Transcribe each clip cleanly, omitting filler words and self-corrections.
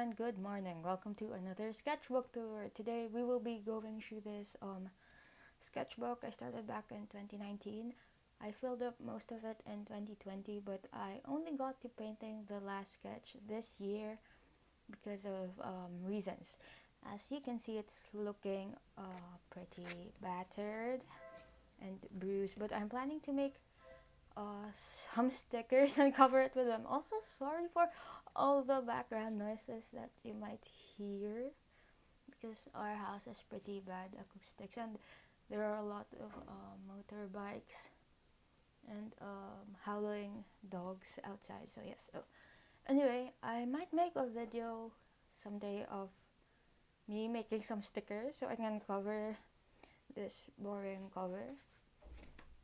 and good morning. Welcome to another sketchbook tour. Today we will be going through this sketchbook I started back in 2019. I filled up most of it in 2020, but I only got to painting the last sketch this year because of reasons. As you can see, it's looking pretty battered and bruised, but I'm planning to make some stickers and cover it with them. Also, sorry for all the background noises that you might hear because our house has pretty bad acoustics and there are a lot of motorbikes and howling dogs outside. So yes. So anyway, I might make a video someday of me making some stickers so I can cover this boring cover.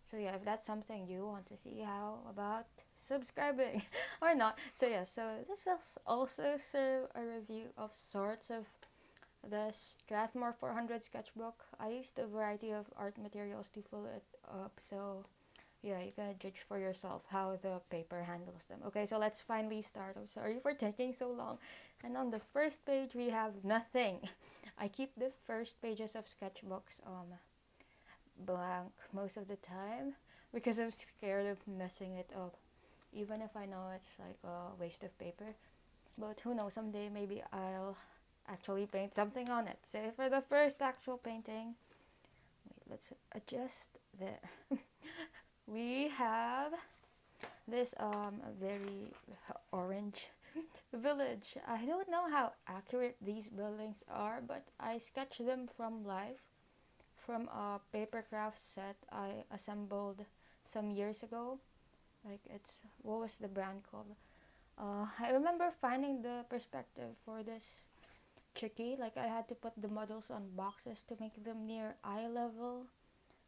So yeah, if that's something you want to see, how about subscribing or not? So yeah, so this will also serve a review of sorts of the Strathmore 400 sketchbook. I used a variety of art materials to fill it up, so yeah, you can judge for yourself how the paper handles them. Okay, so let's finally start. I'm sorry for taking so long. And on the first page we have nothing. I keep the first pages of sketchbooks blank most of the time because I'm scared of messing it up, even if I know it's like a waste of paper. But who knows, someday maybe I'll actually paint something on it. Say for the first actual painting, wait, let's adjust there. We have this very orange village. I don't know how accurate these buildings are, but I sketched them from life from a paper craft set I assembled some years ago. Like it's, what was the brand called? I remember finding the perspective for this tricky. Like I had to put the models on boxes to make them near eye level.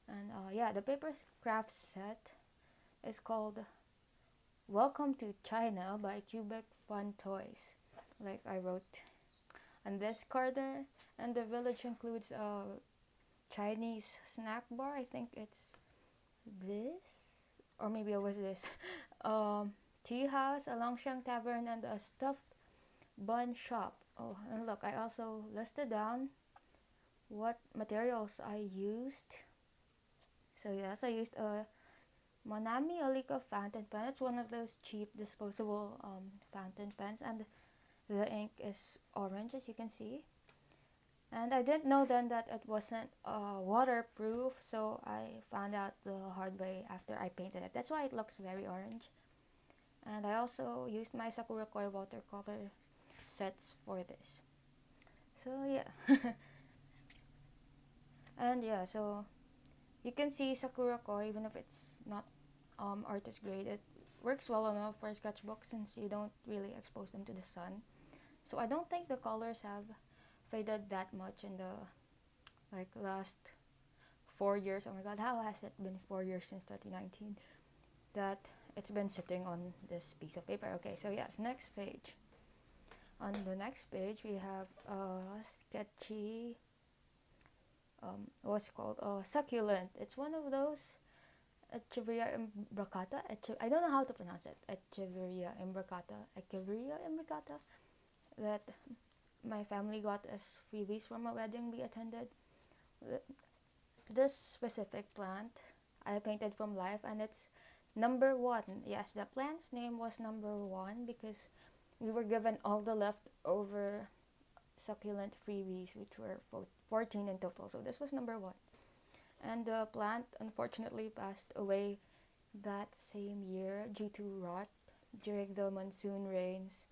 And yeah, the paper craft set is called Welcome to China by Cubic Fun Toys. Like I wrote on this corner, and the village includes Chinese snack bar. I think it's this, or maybe it was this. Tea house, a Longshan tavern, and a stuffed bun shop. Oh, and look, I also listed down what materials I used. So yes, I used a Monami Olika fountain pen. It's one of those cheap disposable fountain pens, and the ink is orange, as you can see. And I didn't know then that it wasn't waterproof, so I found out the hard way after I painted it. That's why it looks very orange. And I also used my Sakura Koi watercolor sets for this. So yeah. And yeah, so you can see Sakura Koi, even if it's not artist grade, it works well enough for a sketchbook since you don't really expose them to the sun. So I don't think the colors have faded that much in the like last 4 years. Oh my god, how has it been 4 years since 2019 that it's been sitting on this piece of paper? Okay, so yes, next page. On the next page we have a sketchy what's it called, succulent. It's one of those Echeveria imbricata. I don't know how to pronounce it. Echeveria imbricata that my family got as freebies from a wedding we attended. This specific plant I painted from life, and it's number one. Yes, the plant's name was number one because we were given all the leftover succulent freebies, which were 14 in total. So this was number one. And the plant unfortunately passed away that same year due to rot during the monsoon rains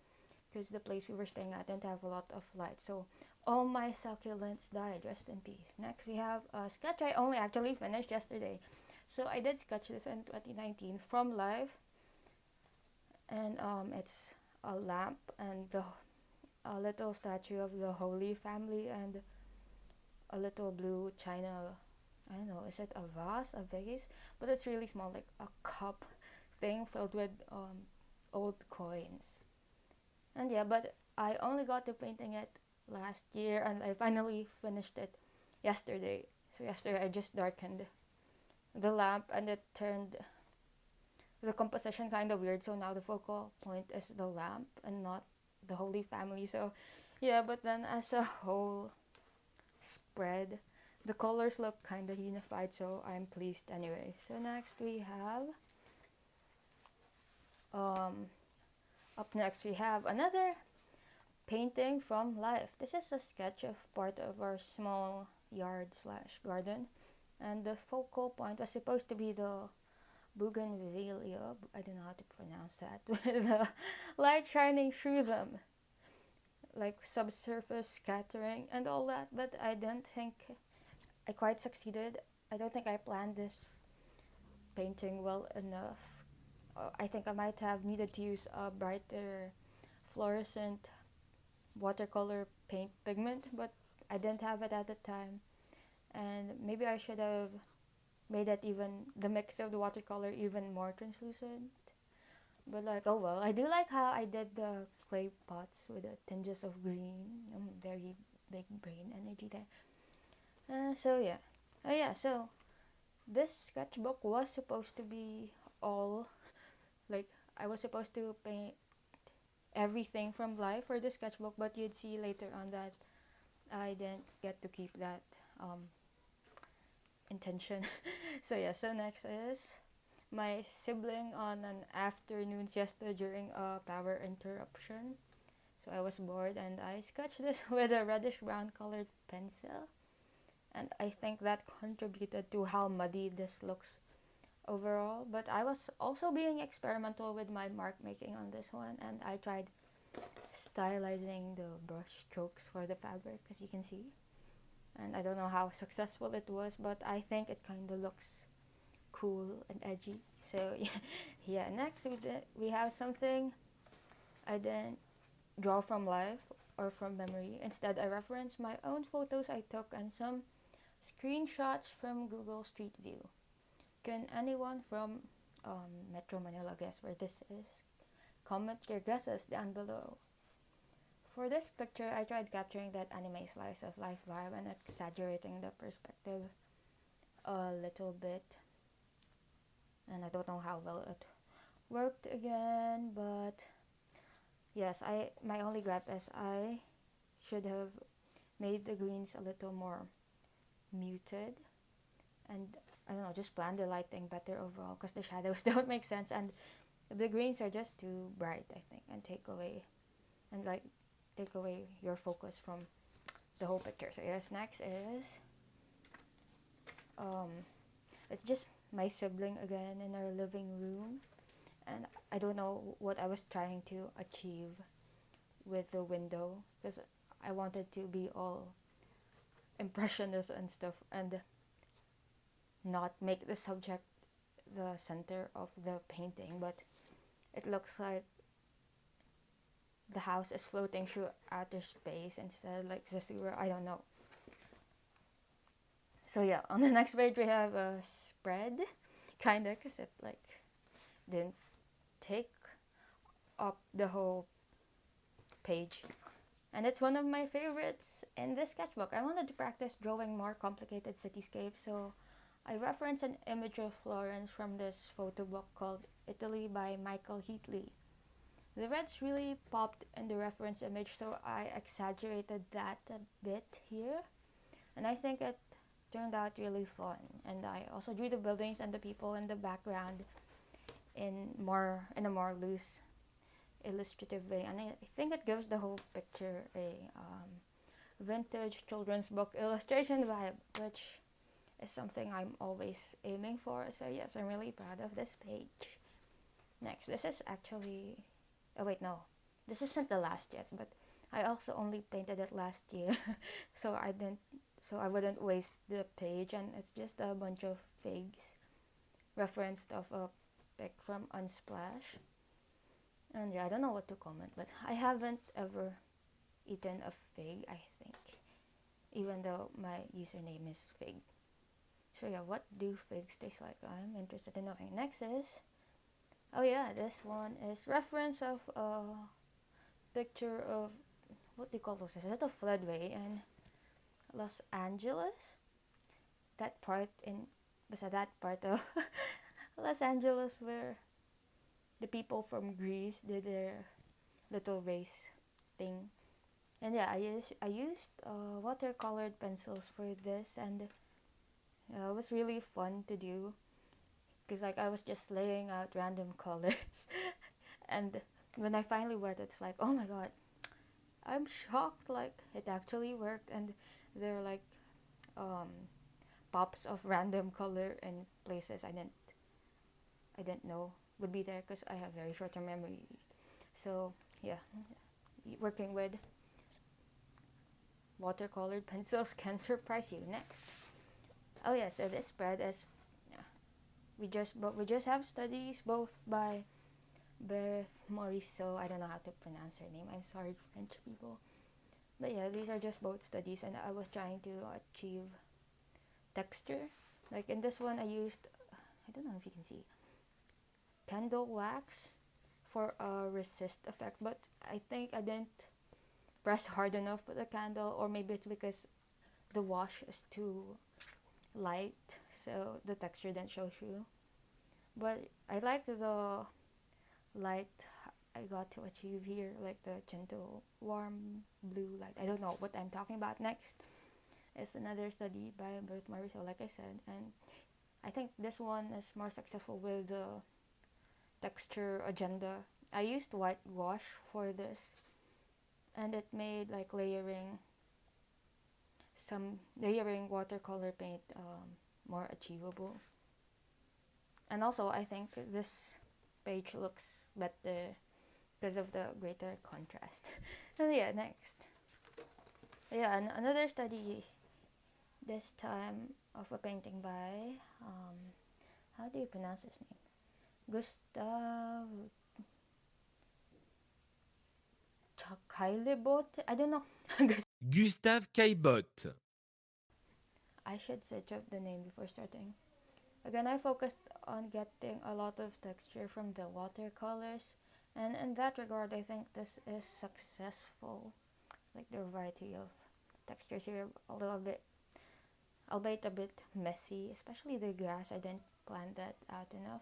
because the place we were staying at didn't have a lot of light. So all my succulents died. Rest in peace. Next we have a sketch I only actually finished yesterday. So I did sketch this in 2019 from life, and it's a lamp and a little statue of the Holy Family and a little blue china. I don't know, is it a vase? But it's really small, like a cup thing filled with old coins. And yeah, but I only got to painting it last year, and I finally finished it yesterday. So yesterday I just darkened the lamp, and it turned the composition kind of weird. So now the focal point is the lamp and not the Holy Family. So yeah, but then as a whole spread, the colors look kind of unified, so I'm pleased anyway. So next we have um up next we have another painting from life. This is a sketch of part of our small yard slash garden, and the focal point was supposed to be the bougainvillea. I don't know how to pronounce that. With the light shining through them, like subsurface scattering and all that. But I don't think I quite succeeded. I don't think I planned this painting well enough. I think I might have needed to use a brighter fluorescent watercolor paint pigment, but I didn't have it at the time. And maybe I should have made it even the mix of the watercolor even more translucent. But like, oh well, I do like how I did the clay pots with the tinges of green. Very big brain energy there. So yeah, oh yeah. So this sketchbook was supposed to be all like I was supposed to paint everything from life for the sketchbook, but you'd see later on that I didn't get to keep that intention. So yeah, so next is my sibling on an afternoon siesta during a power interruption. So I was bored and I sketched this with a reddish brown colored pencil. And I think that contributed to how muddy this looks overall. But I was also being experimental with my mark making on this one, and I tried stylizing the brush strokes for the fabric, as you can see. And I don't know how successful it was, but I think it kind of looks cool and edgy. So yeah, next we have something I didn't draw from life or from memory. Instead, I referenced my own photos I took and some screenshots from Google Street View. Can anyone from Metro Manila guess where this is? Comment your guesses down below. For this picture, I tried capturing that anime slice of life vibe and exaggerating the perspective a little bit. And I don't know how well it worked again, but yes, my only gripe is I should have made the greens a little more muted, and I don't know, just plan the lighting better overall because the shadows don't make sense and the greens are just too bright, I think, and take away your focus from the whole picture. So yes, next is it's just my sibling again in our living room, and I don't know what I was trying to achieve with the window because I wanted to be all impressionist and stuff and not make the subject the center of the painting, but it looks like the house is floating through outer space instead like existing where I don't know. So yeah, on the next page we have a spread, kinda, cause it like didn't take up the whole page. And it's one of my favorites in this sketchbook. I wanted to practice drawing more complicated cityscapes, so I referenced an image of Florence from this photo book called Italy by Michael Heatley. The reds really popped in the reference image, so I exaggerated that a bit here. And I think it turned out really fun. And I also drew the buildings and the people in the background in a more loose, illustrative way. And I think it gives the whole picture a vintage children's book illustration vibe, which is something I'm always aiming for. So yes, I'm really proud of this page. Next, this is actually... Oh wait, no. This isn't the last yet, but I also only painted it last year. so I wouldn't waste the page, and it's just a bunch of figs referenced of a pic from Unsplash. And yeah, I don't know what to comment, but I haven't ever eaten a fig, I think, even though my username is fig. So yeah, what do figs taste like? I'm interested in knowing. Next is, oh yeah, this one is reference of a picture of, what do you call those? Is it a floodway in Los Angeles? That part of Los Angeles where the people from Greece did their little race painting. And yeah, I used watercolored pencils for this, and it was really fun to do because like I was just laying out random colors, and when I finally went, it's like, oh my god, I'm shocked, like it actually worked. And there are like um, pops of random color in places I didn't know would be there because I have very short-term memory. So yeah, working with watercolored pencils can surprise you. Next, oh yeah, so this spread is we just have studies both by Beth Morisot. I don't know how to pronounce her name. I'm sorry, French people. But yeah, these are just both studies, and I was trying to achieve texture. Like in this one, I used, I don't know if you can see, candle wax for a resist effect, but I think I didn't press hard enough with the candle, or maybe it's because the wash is too light, so the texture didn't show through. But I like the light I got to achieve here, like the gentle, warm blue light. I don't know what I'm talking about. Next is another study by Bert Marisol, like I said, and I think this one is more successful with the texture agenda. I used white gouache for this, and it made like layering watercolor paint more achievable. And also, I think this page looks better because of the greater contrast. So yeah, next. Yeah, another study, this time of a painting by, how do you pronounce his name? Gustav Caillebotte? I don't know. Gustave Caillebotte. I should search up the name before starting. Again, I focused on getting a lot of texture from the watercolors, and in that regard, I think this is successful. Like the variety of textures here, albeit a bit messy, especially the grass. I didn't plan that out enough.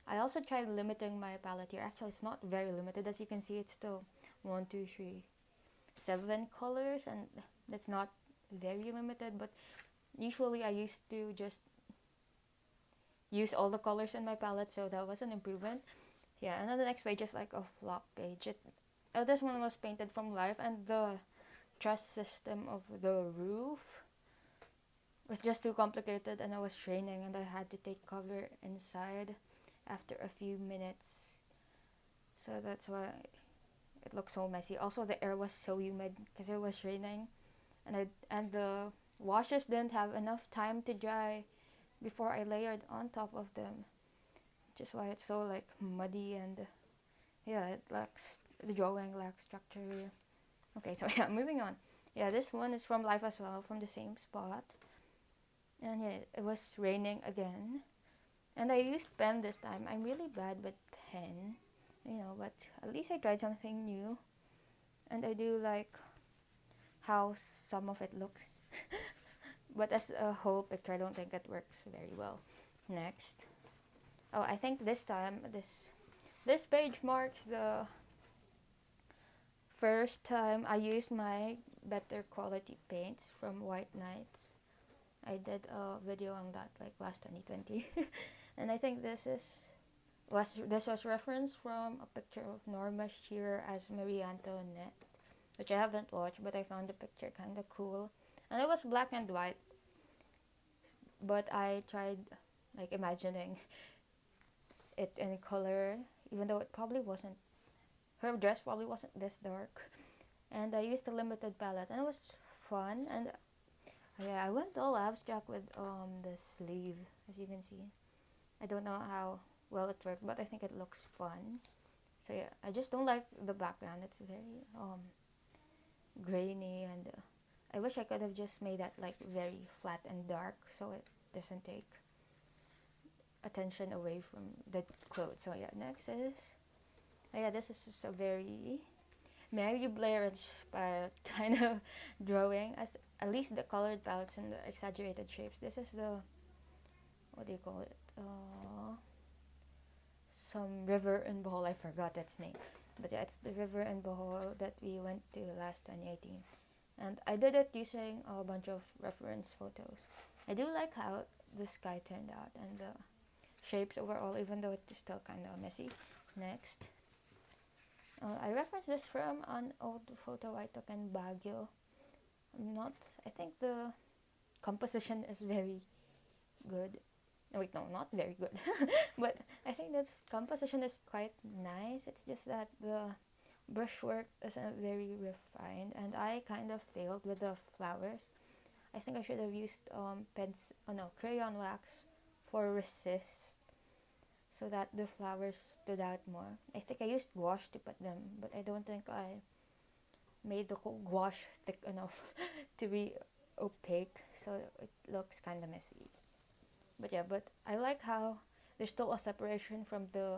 I also tried limiting my palette here. Actually, it's not very limited. As you can see, it's still 1, 2, 3, 7 colors, and that's not very limited. But usually, I used to just use all the colors in my palette, so that was an improvement. Yeah, and then the next page is like a flop page. This one was painted from life, and the truss system of the roof was just too complicated, and I was training, and I had to take cover inside after a few minutes. So that's why it looked so messy. Also, the air was so humid because it was raining, and the washes didn't have enough time to dry before I layered on top of them, which is why it's so like muddy, and yeah, the drawing lacks structure. Okay, so yeah, moving on. Yeah, this one is from life as well, from the same spot. And yeah, it was raining again. And I used pen this time. I'm really bad with pen, but at least I tried something new. And I do like how some of it looks. But as a whole picture, I don't think it works very well. Next. Oh, I think this time, this page marks the first time I used my better quality paints from White Nights. I did a video on that like last 2020. And I think this was referenced from a picture of Norma Shearer as Marie Antoinette, which I haven't watched, but I found the picture kind of cool. And it was black and white, but I tried like imagining it in color, even though it probably wasn't. Her dress probably wasn't this dark, and I used a limited palette, and it was fun. And yeah, I went all abstract with the sleeve, as you can see. I don't know how well it worked, but I think it looks fun. So yeah, I just don't like the background. It's very grainy, and I wish I could have just made that like very flat and dark, so it doesn't take attention away from the clothes. So yeah, next is, yeah, this is just a very Mary Blair inspired kind of drawing, as at least the colored palettes and the exaggerated shapes. This is the, what do you call it? Some river in Bohol. I forgot its name. But yeah, it's the river in Bohol that we went to last 2018. And I did it using a bunch of reference photos. I do like how the sky turned out and the shapes overall, even though it's still kind of messy. Next, I referenced this from an old photo I took in Baguio. I think the composition is very good. Oh, wait, no, not very good. But I think the composition is quite nice. It's just that the brushwork isn't very refined, and I kind of failed with the flowers. I think I should have used crayon wax for resist so that the flowers stood out more. I think I used gouache to put them, but I don't think I made the gouache thick enough to be opaque, so it looks kind of messy. But yeah, but I like how there's still a separation from the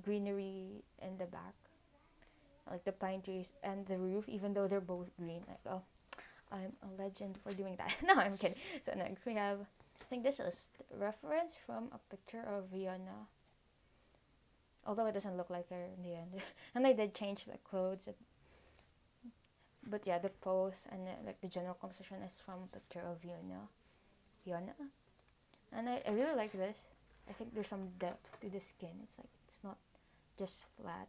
greenery in the back, like the pine trees and the roof, even though they're both green. Like, oh, I'm a legend for doing that. No, I'm kidding. So next we have, I think this is reference from a picture of Vienna, although it doesn't look like her in the end. And I did change the clothes, but yeah, the pose and like the general composition is from a picture of Vienna. And I really like this. I think there's some depth to the skin. It's not just flat.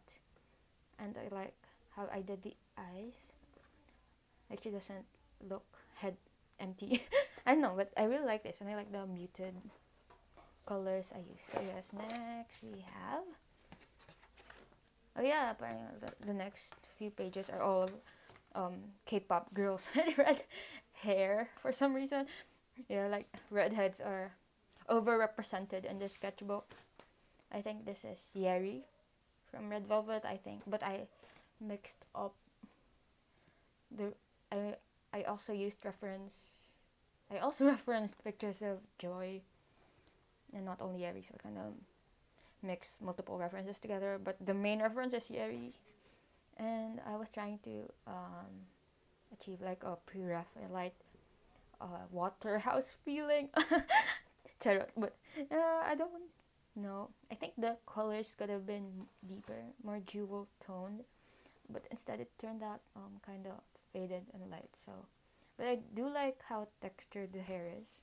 And I like how I did the eyes. Like she doesn't look head empty. I don't know, but I really like this, and I like the muted colors I use. So yes, next we have. Oh yeah, apparently the next few pages are all K-pop girls with red hair for some reason. Yeah, like redheads are overrepresented in the sketchbook. I think this is Yeri from Red Velvet, I think, but I mixed up the I also referenced pictures of Joy and not only Yeri, so I kind of mixed multiple references together, but the main reference is Yeri, and I was trying to achieve like a pre-ref. I like Waterhouse feeling. Charot, but I don't know. I think the colors could have been deeper, more jewel toned, but instead it turned out kind of faded and light. So, but I do like how textured the hair is,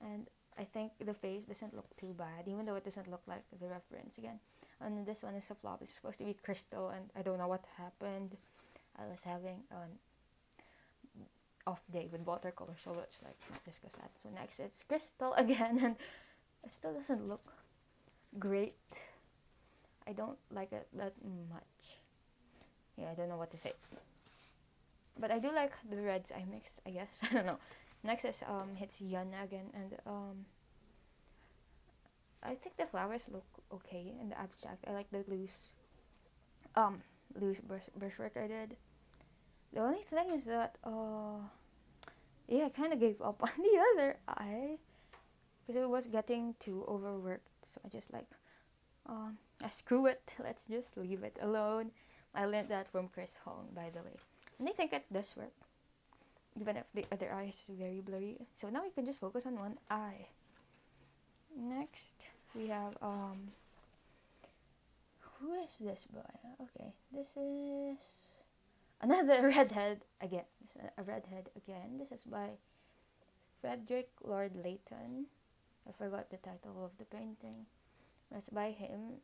and I think the face doesn't look too bad, even though it doesn't look like the reference again. And this one is a flop. It's supposed to be crystal, and I don't know what happened. I was having an off day with watercolor, so let's like not discuss that. So next it's crystal again, and it still doesn't look great. I don't like it that much. Yeah, I don't know what to say. But I do like the reds I mix, I guess. I don't know. Next is it's Yana again, and I think the flowers look okay in the abstract. I like the loose brushwork I did. The only thing is that I kind of gave up on the other eye because it was getting too overworked. So I just like screw it. Let's just leave it alone. I learned that from Chris Hong, by the way, and I think it does work, even if the other eye is very blurry. So now we can just focus on one eye. Next we have who is this boy? Okay, this is another redhead again. This is a redhead again. This is by Frederick Lord Leighton. I forgot the title of the painting. That's by him.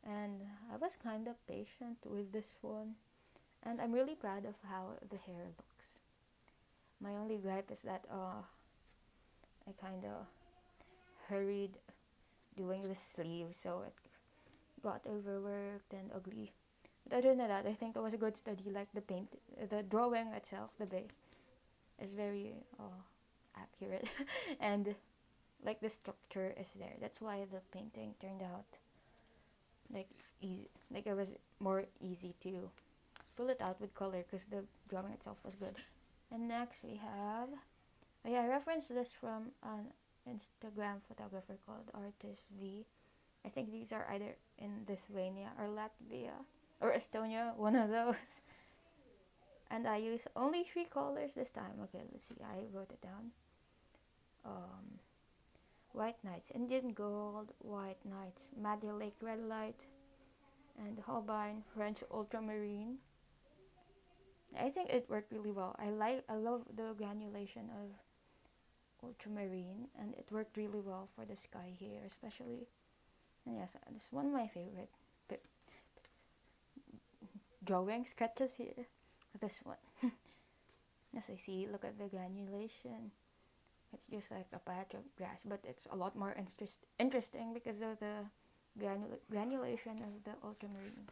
And I was kind of patient with this one. And I'm really proud of how the hair looks. My only gripe is that I kind of hurried doing the sleeve, so it got overworked and ugly. But other than that, I think it was a good study. Like the drawing itself, the bay, is very accurate, and like the structure is there. That's why the painting turned out like easy. Like it was more easy to pull it out with color because the drawing itself was good. And next we have, I referenced this from an Instagram photographer called Artist V. I think these are either in Lithuania or Latvia or Estonia, one of those. And I use only 3 colors this time. Okay, let's see. I wrote it down. white nights, Indian gold, white nights, Maddy Lake red light, and Holbein French ultramarine. I think it worked really well. I love the granulation of ultramarine, and it worked really well for the sky here, especially. And yes, this is one of my favorite drawing sketches here. This one. As I see, look at the granulation. It's just like a patch of grass, but it's a lot more interesting because of the granulation of the ultramarine.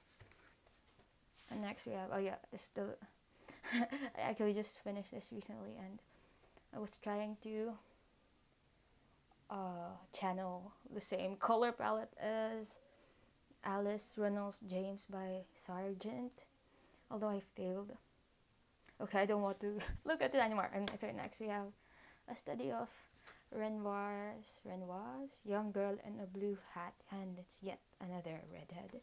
And next we have, oh yeah, it's still, I actually just finished this recently, and I was trying to channel the same color palette as Alice Reynolds James by Sargent, although I failed. Okay, I don't want to look at it anymore. So next we have a study of Renoir's Young Girl in a Blue Hat, and it's yet another redhead.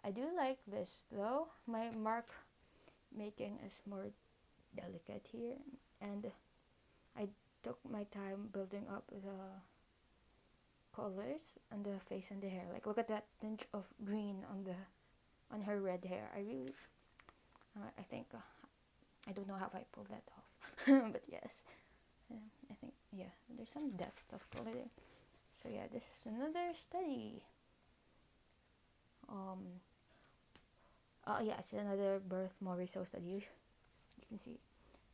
I do like this though. My mark making is more delicate here, and I took my time building up the colors on the face and the hair. Like, look at that tinge of green on her red hair. I think I don't know how I pulled that off, but yes, I think yeah, there's some depth of color there. So yeah, this is another study. Yeah, it's another Birth Morisot study. You can see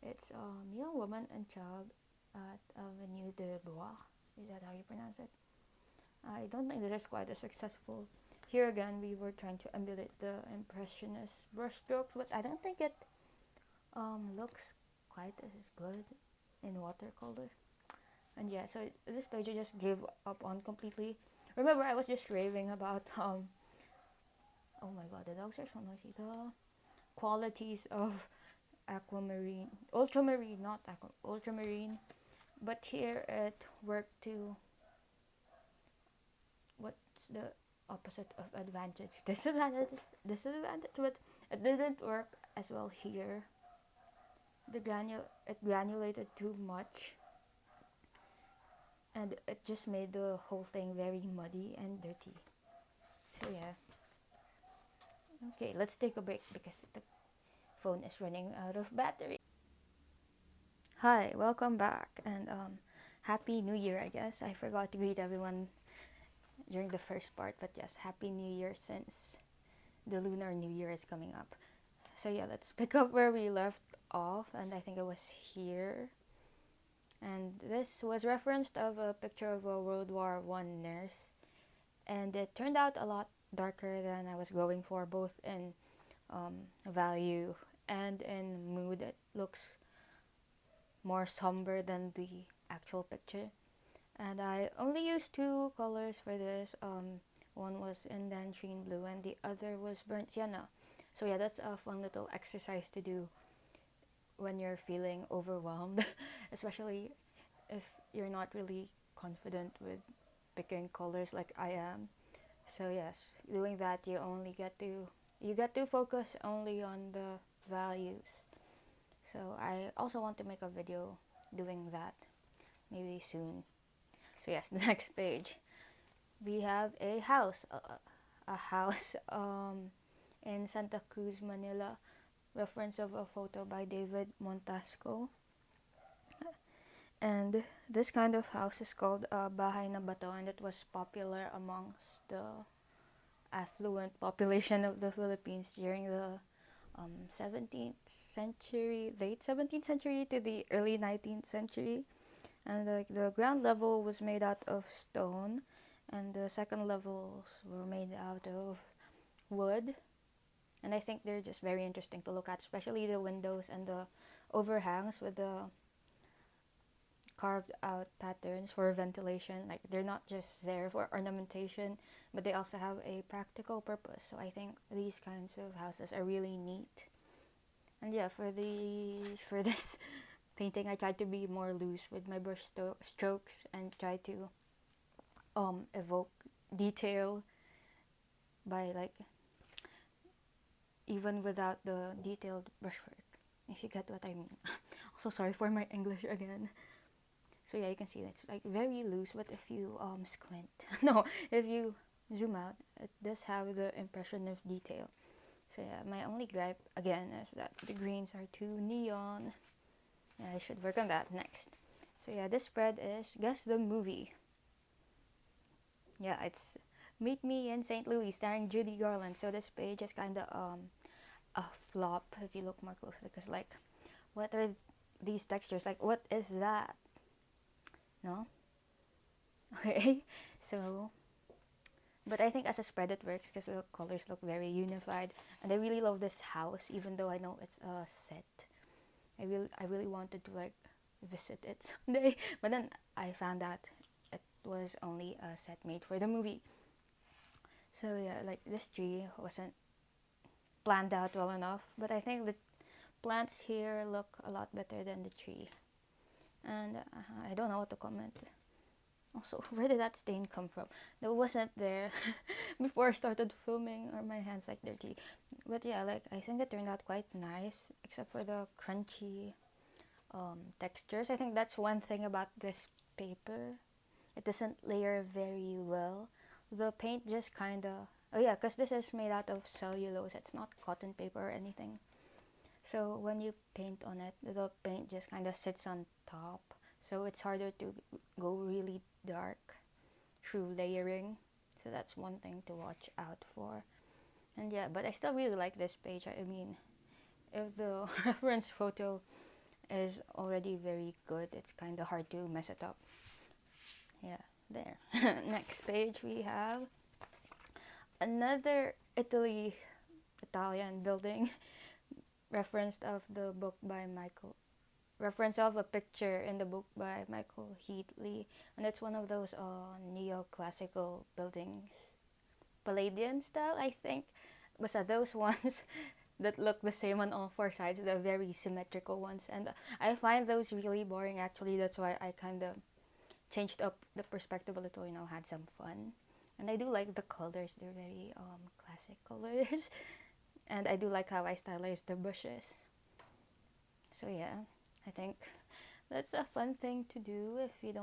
it's young woman and child at Avenue de Bois. Is that how you pronounce it? I don't think this is quite as successful. Here again, we were trying to emulate the Impressionist brushstrokes, but I don't think it looks quite as good in watercolor. And yeah, so this page I just gave up on completely. Remember, I was just raving about oh my god, the dogs are so noisy. The qualities of aquamarine, ultramarine, not ultramarine. But here it worked to, what's the opposite of advantage? Disadvantage, but it didn't work as well here. It granulated too much, and it just made the whole thing very muddy and dirty. So yeah. Okay, let's take a break because the phone is running out of battery. Hi, welcome back, and Happy New Year, I guess. I forgot to greet everyone during the first part, but yes, Happy New Year since the Lunar New Year is coming up. So yeah, let's pick up where we left off, and I think it was here. And this was referenced of a picture of a World War One nurse, and it turned out a lot darker than I was going for, both in value and in mood. It looks more somber than the actual picture, and I only used two colors for this. One was Indantrine blue and the other was burnt sienna. So yeah, that's a fun little exercise to do when you're feeling overwhelmed, especially if you're not really confident with picking colors like I am. So yes, doing that, you get to focus only on the values. So I also want to make a video doing that, maybe soon. So yes, the next page, we have a house, in Santa Cruz, Manila, reference of a photo by David Montasco. And this kind of house is called Bahay na Bato, and it was popular amongst the affluent population of the Philippines during the 17th century, late 17th century to the early 19th century. And the ground level was made out of stone, and the second levels were made out of wood. And I think they're just very interesting to look at, especially the windows and the overhangs with the carved out patterns for ventilation. Like, they're not just there for ornamentation, but they also have a practical purpose. So I think these kinds of houses are really neat. And yeah, for this painting, I tried to be more loose with my brush strokes and try to evoke detail by, like, even without the detailed brushwork, if you get what I mean. Also, sorry for my English again. So yeah, you can see it's like very loose, but if you squint, no, if you zoom out, it does have the impression of detail. So yeah, my only gripe again is that the greens are too neon. Yeah, I should work on that next. So yeah, this spread is Guess the Movie. Yeah, it's Meet Me in St. Louis starring Judy Garland. So this page is kind of a flop if you look more closely, because like, what are these textures? Like, what is that? No? Okay. So, but I think as a spread it works because the colors look very unified, and I really love this house, even though I know it's a set. I really wanted to like visit it someday, but then I found out it was only a set made for the movie. So yeah, like this tree wasn't planned out well enough, but I think the plants here look a lot better than the tree. And I don't know what to comment. Also, where did that stain come from? That wasn't there before I started filming, or my hands like dirty. But yeah, like I think it turned out quite nice, except for the crunchy textures. I think that's one thing about this paper. It doesn't layer very well. The paint just kinda. Oh yeah, because this is made out of cellulose. It's not cotton paper or anything. So when you paint on it, the paint just kind of sits on top. So it's harder to go really dark through layering. So that's one thing to watch out for. And yeah, but I still really like this page. I mean, if the reference photo is already very good, it's kind of hard to mess it up. Yeah, there. Next page we have another Italian building referenced of the book by Michael reference of a picture in the book by Michael Heatley, and it's one of those neoclassical buildings, Palladian style, I think. But those ones that look the same on all four sides, the very symmetrical ones, and I find those really boring. Actually, that's why I kind of changed up the perspective a little. Had some fun, and I do like the colors. They're very classic colors, and I do like how I stylized the bushes. So yeah, I think that's a fun thing to do if you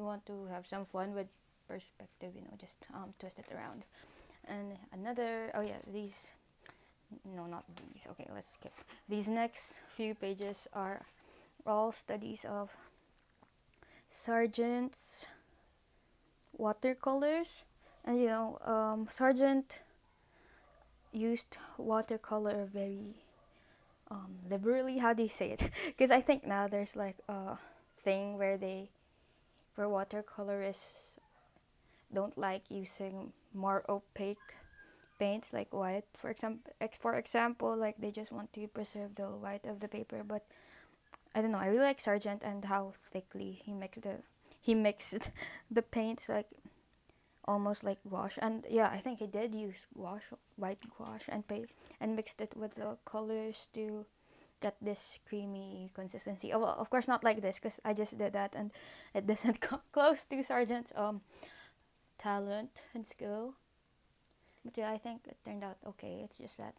want to have some fun with perspective, just twist it around. And another, oh yeah, these, no, not these. Okay, let's skip. These next few pages are all studies of Sargent's watercolors, and Sargent used watercolor very liberally. How do you say it? Because I think now there's like a thing where watercolorists don't like using more opaque paints like white, for example, like they just want to preserve the white of the paper. But I don't know, I really like Sargent and how thickly he mixed the paints, like almost like gouache. And yeah, I think he did use white gouache, and mixed it with the colors to get this creamy consistency. Oh, well, of course not like this, because I just did that and it doesn't come close to Sargent's talent and skill. But yeah, I think it turned out okay. It's just that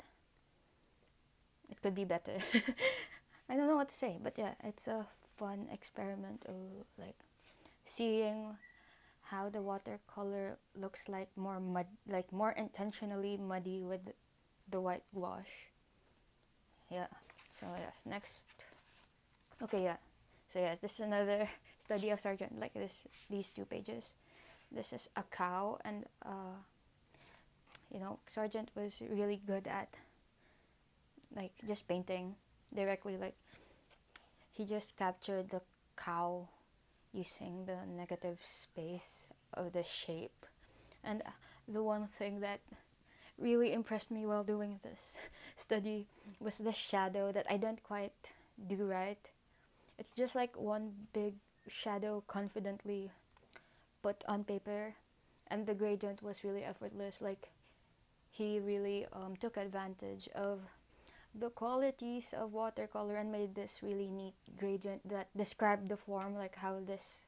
it could be better. I don't know what to say, but yeah, it's a fun experiment of like seeing how the watercolor looks like more intentionally muddy with the white gouache. Yeah. So yes, next. Okay, yeah. So yes, this is another study of Sargent. Like these two pages. This is a cow, and Sargent was really good at like just painting directly. Like he just captured the cow using the negative space of the shape. And the one thing that really impressed me while doing this study was the shadow that I didn't quite do right. It's just like one big shadow confidently put on paper, and the gradient was really effortless. Like he really took advantage of the qualities of watercolor and made this really neat gradient that described the form, like how this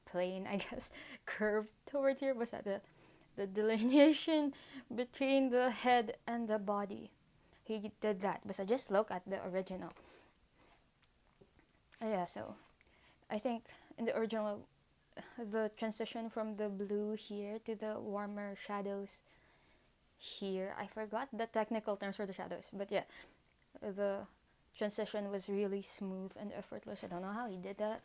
plane, I guess, curved towards here. Was that the delineation between the head and the body? He did that, but I just look at the original. Yeah, so I think in the original, the transition from the blue here to the warmer shadows here, I forgot the technical terms for the shadows, but yeah, the transition was really smooth and effortless. I don't know how he did that.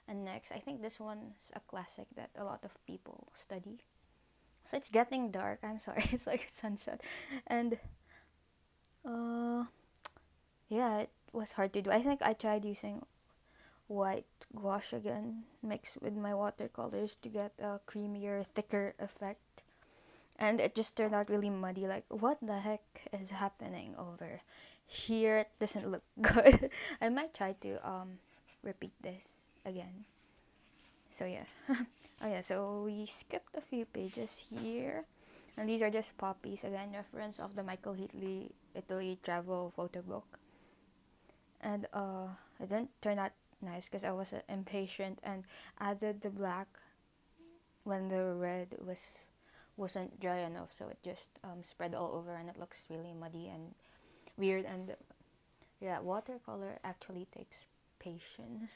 And next, I think this one's a classic that a lot of people study. So it's getting dark. I'm sorry. It's like sunset, and uh, yeah, it was hard to do. I think I tried using white gouache again, mixed with my watercolors to get a creamier, thicker effect. And it just turned out really muddy. Like, what the heck is happening over here? It doesn't look good. I might try to repeat this again. So yeah. Oh yeah, so we skipped a few pages here. And these are just poppies, again, reference of the Michael Heatley Italy travel photo book. And it didn't turn out nice because I was impatient and added the black when the red wasn't dry enough, so it just spread all over and it looks really muddy and weird. And yeah, watercolor actually takes patience,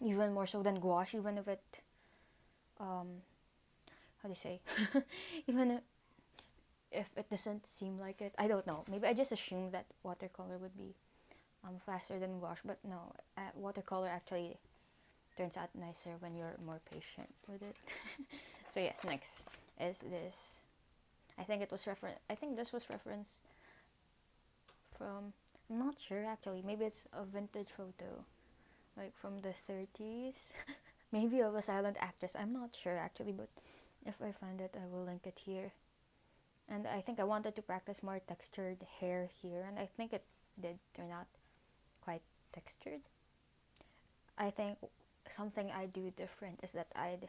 even more so than gouache, even if it how do you say even if it doesn't seem like it. I don't know, maybe I just assumed that watercolor would be faster than gouache, but no, watercolor actually turns out nicer when you're more patient with it. So yes, next is this. I think this was reference from, I'm not sure actually, maybe it's a vintage photo, like from the 30s. Maybe of a silent actress, I'm not sure actually, but if I find it I will link it here. And I think I wanted to practice more textured hair here, and I think it did turn out quite textured. I think something I do different is that I'd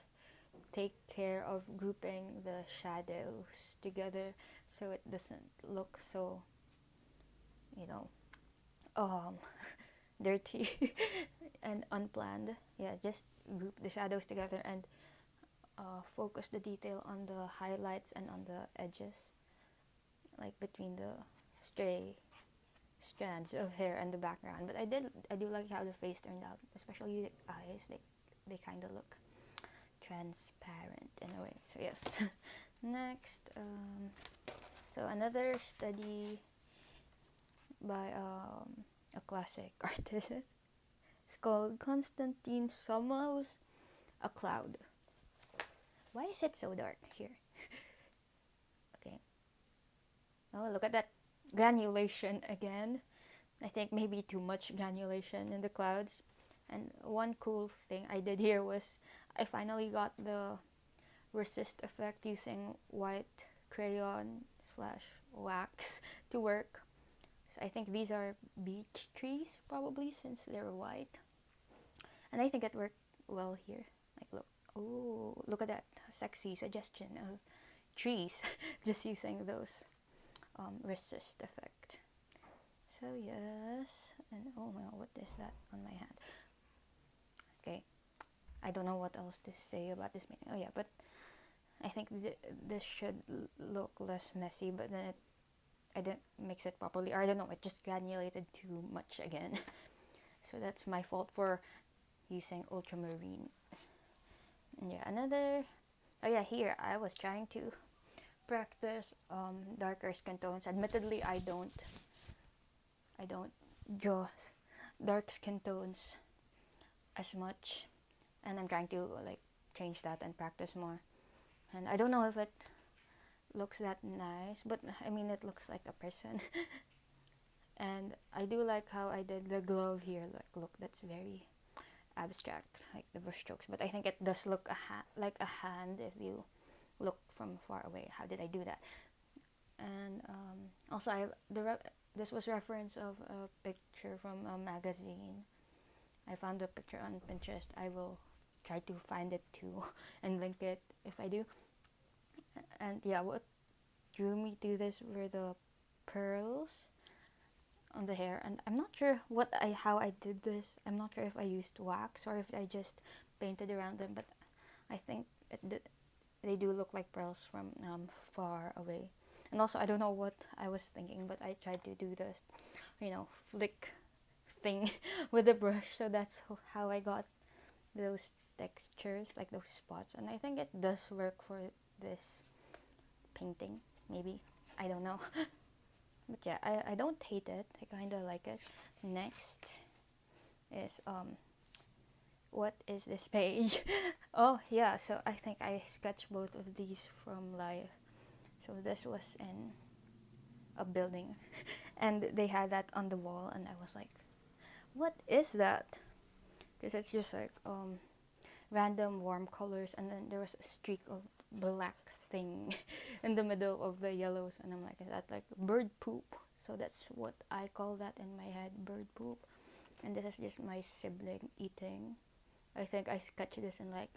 take care of grouping the shadows together so it doesn't look so, you know, um dirty and unplanned. Yeah, just group the shadows together and focus the detail on the highlights and on the edges, like between the stray strands of hair and the background. But I do like how the face turned out, especially the eyes. They kind of look transparent in a way. So yes. Next, so another study by a classic artist. It's called Konstantin Somov's A Cloud. Why is it so dark here? Okay. Oh, look at that granulation again. I think maybe too much granulation in the clouds. And one cool thing I did here was I finally got the resist effect using white crayon slash wax to work. So I think these are beech trees probably, since they're white. And I think it worked well here. Like, look. Oh, look at that sexy suggestion of trees just using those resist effect. So yes, and oh well, what is that on my hand? Okay, I don't know what else to say about this painting. Oh yeah, but I think this should look less messy, but then I didn't mix it properly, or I don't know, it just granulated too much again. So that's my fault for using ultramarine. Yeah, another. Oh yeah, here I was trying to practice darker skin tones. Admittedly, I don't draw dark skin tones as much, and I'm trying to like change that and practice more. And I don't know if it looks that nice, but I mean it looks like a person. And I do like how I did the glove here. Like, look, that's very abstract, like the brush strokes. But I think it does look like a hand if you look from far away. How did I do that? And also, this was reference of a picture from a magazine. I found the picture on Pinterest. I will try to find it too and link it if I do. And yeah, what drew me to this were the pearls on the hair, and I'm not sure how I did this. I'm not sure if I used wax or if I just painted around them, but I think they do look like pearls from far away. And also, I don't know what I was thinking, but I tried to do this, flick thing with the brush, so that's how I got those textures, like those spots, and I think it does work for this painting. Maybe, I don't know. But yeah, I don't hate it. I kind of like it. Next is what is this page? Oh yeah, so I think I sketched both of these from life. So this was in a building, and they had that on the wall, and I was like, what is that? Because it's just like random warm colors, and then there was a streak of black thing in the middle of the yellows, and I'm like, is that like bird poop? So that's what I call that in my head, bird poop. And this is just my sibling eating. I think I sketched this in like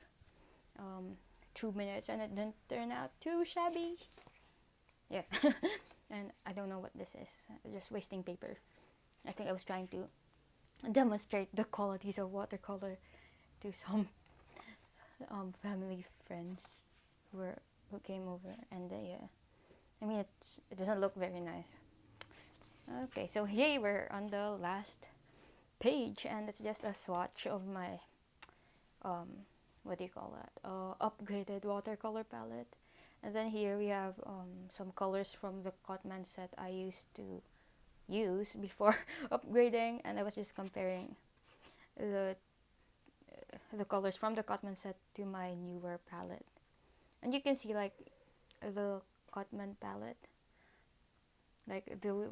2 minutes, and it didn't turn out too shabby. Yeah. And I don't know what this is. Just wasting paper. I think I was trying to demonstrate the qualities of watercolor to some family friends who came over, and I mean it doesn't look very nice. Okay, so here we're on the last page, and it's just a swatch of my what do you call that? Upgraded watercolor palette. And then here we have some colors from the Cotman set I used to use before upgrading, and I was just comparing the colors from the Cotman set to my newer palette. And you can see like the Cotman palette, like the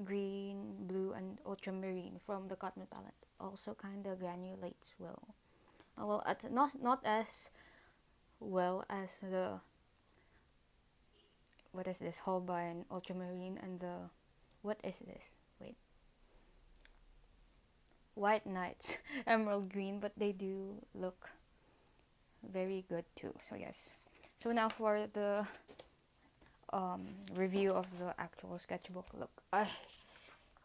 green, blue, and ultramarine from the Cotman palette also kind of granulates well. Well, not as well as the what is this, Holbein ultramarine, and the what is this? Wait, White Knights emerald green, but they do look very good too. So yes. So now for the review of the actual sketchbook. Look, I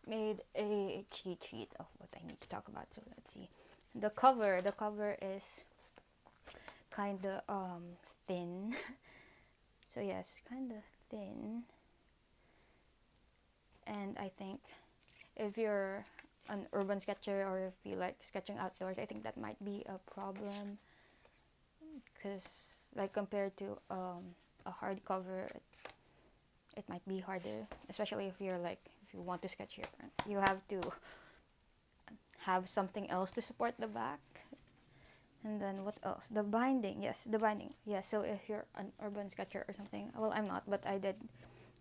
made a cheat sheet of what I need to talk about. So let's see. The cover is kind of thin. So yes, kind of thin. And I think if you're an urban sketcher, or if you like sketching outdoors, I think that might be a problem, because like compared to a hardcover, it might be harder, especially if you're like, if you want to sketch here, you have to have something else to support the back. And then what else? The binding. Yes, the binding. Yes, so if you're an urban sketcher or something, well, I'm not, but I did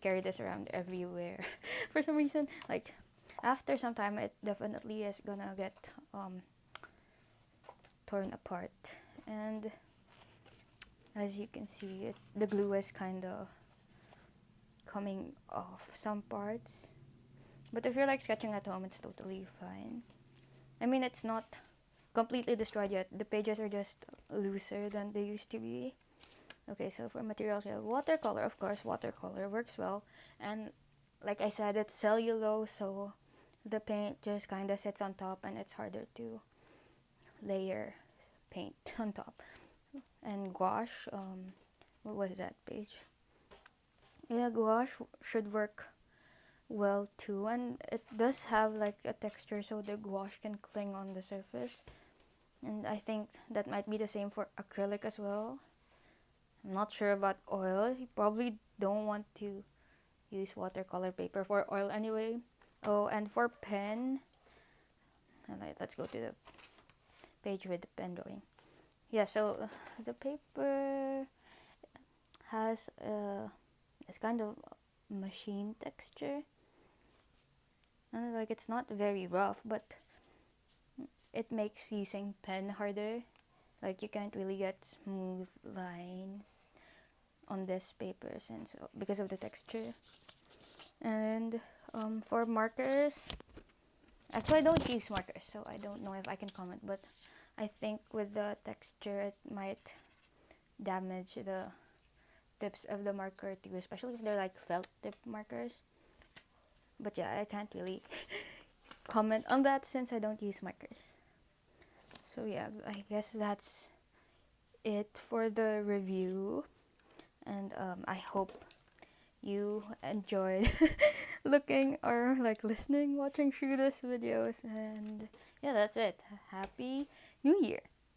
carry this around everywhere for some reason. Like after some time, it definitely is gonna get torn apart. And as you can see, the glue is kind of coming off some parts. But if you're like sketching at home, it's totally fine. I mean, it's not completely destroyed yet. The pages are just looser than they used to be. Okay, so for materials, we have watercolor. Of course, watercolor works well. And like I said, it's cellulose, so the paint just kind of sits on top, and it's harder to layer paint on top. And gouache, what was that page? Yeah, gouache should work well too, and it does have like a texture, so the gouache can cling on the surface. And I think that might be the same for acrylic as well. I'm not sure about oil. You probably don't want to use watercolor paper for oil anyway. Oh, and for pen, let's go to the page with the pen drawing. Yeah, so the paper has this kind of machine texture, and like it's not very rough, but it makes using pen harder. Like you can't really get smooth lines on this paper since because of the texture. And for markers, actually I don't use markers, so I don't know if I can comment, but I think with the texture it might damage the tips of the marker too, especially if they're like felt tip markers. But yeah, I can't really comment on that since I don't use markers. So yeah, I guess that's it for the review, and I hope you enjoyed looking or like listening, watching through this videos. And yeah, that's it. Happy New Year!